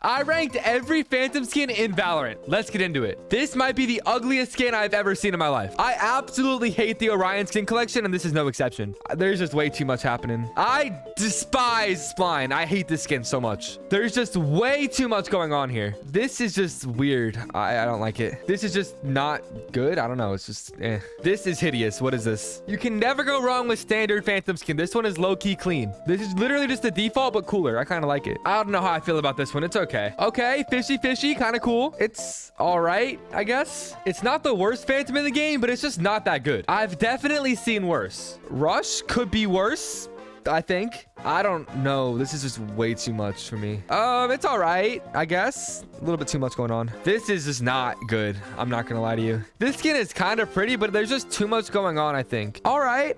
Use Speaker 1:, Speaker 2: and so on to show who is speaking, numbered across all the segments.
Speaker 1: I ranked every Phantom skin in Valorant. Let's get into it. This might be the ugliest skin I've ever seen in my life. I absolutely hate the Orion skin collection, and this is no exception. There's just way too much happening. I despise Spline. I hate this skin so much. There's just way too much going on here. This is just weird. I don't like it. This is just not good. I don't know. It's just, eh. This is hideous. What is this? You can never go wrong with standard Phantom skin. This one is low-key clean. This is literally just the default, but cooler. I kind of like it. I don't know how I feel about this one. It's okay. Okay, fishy, kind of cool. It's all right, I guess. It's not the worst Phantom in the game, but it's just not that good. I've definitely seen worse. Rush could be worse, I think. I don't know. This is just way too much for me. It's all right, I guess. A little bit too much going on. This is just not good. I'm not gonna lie to you. This skin is kind of pretty, but there's just too much going on, I think. All right.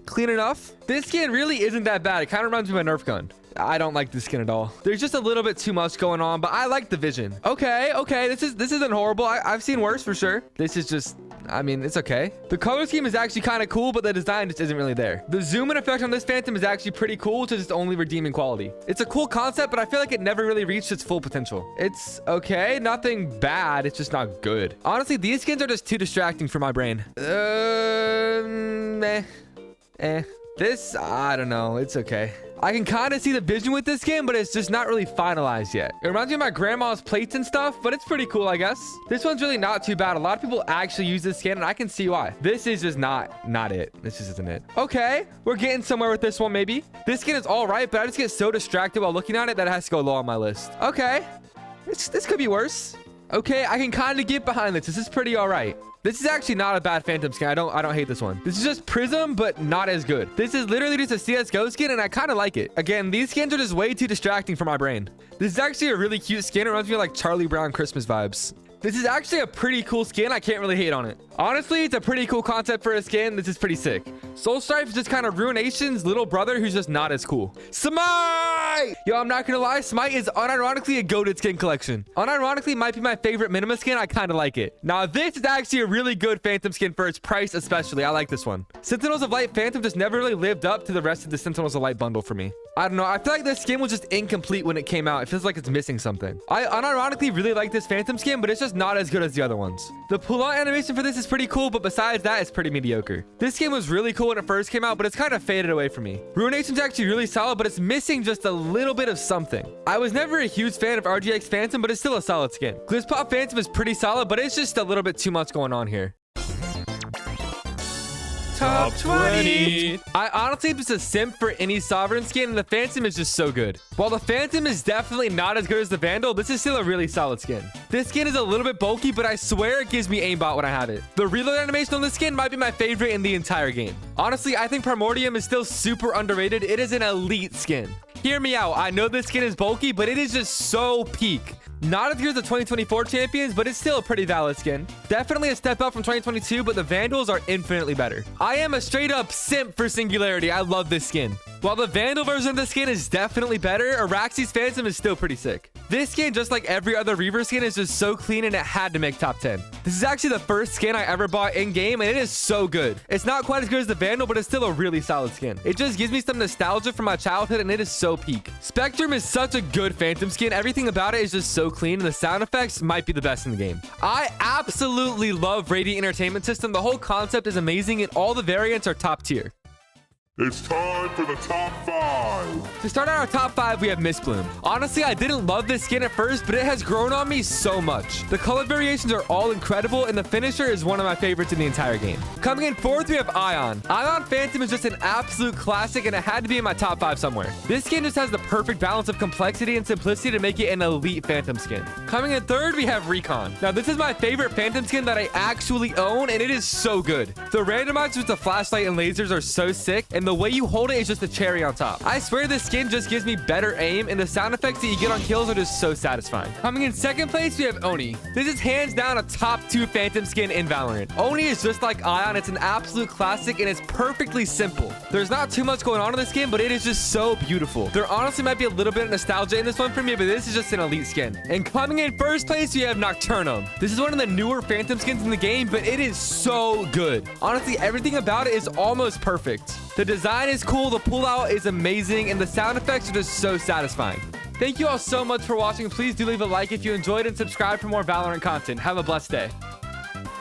Speaker 1: Clean enough. This skin really isn't that bad. It kind of reminds me of a Nerf gun. I don't like this skin at all. There's just a little bit too much going on, but I like the vision. Okay. This isn't horrible. I've seen worse for sure. This is just, I mean, it's okay. The color scheme is actually kind of cool, but the design just isn't really there. The zoom in effect on this Phantom is actually pretty cool, which is its only redeeming quality. It's a cool concept, but I feel like it never really reached its full potential. It's okay. Nothing bad. It's just not good. Honestly, these skins are just too distracting for my brain. This, I don't know. It's okay. I can kind of see the vision with this skin, but it's just not really finalized yet. It reminds me of my grandma's plates and stuff, but it's pretty cool, I guess. This one's really not too bad. A lot of people actually use this skin, and I can see why. This is just not it. This just isn't it. Okay, we're getting somewhere with this one, maybe. This skin is all right, but I just get so distracted while looking at it that it has to go low on my list. Okay, this could be worse. Okay, I can kind of get behind this. This is pretty all right. This is actually not a bad Phantom skin. I don't hate this one. This is just Prism, but not as good. This is literally just a CSGO skin, and I kind of like it. Again, these skins are just way too distracting for my brain. This is actually a really cute skin. It reminds me of like Charlie Brown Christmas vibes. This is actually a pretty cool skin. I can't really hate on it. Honestly, it's a pretty cool concept for a skin. This is pretty sick. Soul Strife is just kind of Ruination's little brother who's just not as cool. Smite! Yo, I'm not gonna lie. Smite is unironically a goated skin collection. Unironically might be my favorite Minima skin. I kind of like it. Now, this is actually a really good Phantom skin for its price especially. I like this one. Sentinels of Light Phantom just never really lived up to the rest of the Sentinels of Light bundle for me. I don't know. I feel like this skin was just incomplete when it came out. It feels like it's missing something. I unironically really like this Phantom skin, but it's just not as good as the other ones. The pull-out animation for this is pretty cool, but besides that, it's pretty mediocre. This skin was really cool when it first came out, but it's kind of faded away from me. Ruination's actually really solid, but it's missing just a little bit of something. I was never a huge fan of RGX Phantom, but it's still a solid skin. Glitzpop Phantom is pretty solid, but it's just a little bit too much going on here. Top 20. I honestly am just a simp for any Sovereign skin, and the Phantom is just so good. While the Phantom is definitely not as good as the Vandal, this is still a really solid skin. This skin is a little bit bulky, but I swear it gives me aimbot when I have it. The reload animation on this skin might be my favorite in the entire game. Honestly, I think Primordium is still super underrated. It is an elite skin. Hear me out. I know this skin is bulky, but it is just so peak. Not as good as the 2024 champions, but it's still a pretty valid skin. Definitely a step up from 2022, but the Vandals are infinitely better. I am a straight up simp for Singularity. I love this skin. While the Vandal version of this skin is definitely better, Araxi's Phantom is still pretty sick. This skin, just like every other Reaver skin, is just so clean and it had to make top 10. This is actually the first skin I ever bought in-game, and it is so good. It's not quite as good as the Vandal, but it's still a really solid skin. It just gives me some nostalgia from my childhood, and it is so peak. Spectrum is such a good Phantom skin. Everything about it is just so clean, and the sound effects might be the best in the game. I absolutely love Radiant Entertainment System. The whole concept is amazing, and all the variants are top tier.
Speaker 2: It's time for the top 5.
Speaker 1: To start out our top 5, we have Mistbloom. Honestly, I didn't love this skin at first, but it has grown on me so much. The color variations are all incredible, and the finisher is one of my favorites in the entire game. Coming in 4th, we have Ion. Ion Phantom is just an absolute classic, and it had to be in my top 5 somewhere. This skin just has the perfect balance of complexity and simplicity to make it an elite Phantom skin. Coming in 3rd, we have Recon. Now, this is my favorite Phantom skin that I actually own, and it is so good. The randomizers with the flashlight and lasers are so sick, and the way you hold it is just a cherry on top. I swear this skin just gives me better aim, and the sound effects that you get on kills are just so satisfying. Coming in 2nd place, we have Oni. This is hands down a top 2 Phantom skin in Valorant. Oni is just like Ion. It's an absolute classic, and it's perfectly simple. There's not too much going on in this skin, but it is just so beautiful. There honestly might be a little bit of nostalgia in this one for me, but this is just an elite skin. And coming in 1st place, we have Nocturnum. This is one of the newer Phantom skins in the game, but it is so good. Honestly, everything about it is almost perfect. The design is cool, the pullout is amazing, and the sound effects are just so satisfying. Thank you all so much for watching. Please do leave a like if you enjoyed and subscribe for more Valorant content. Have a blessed day.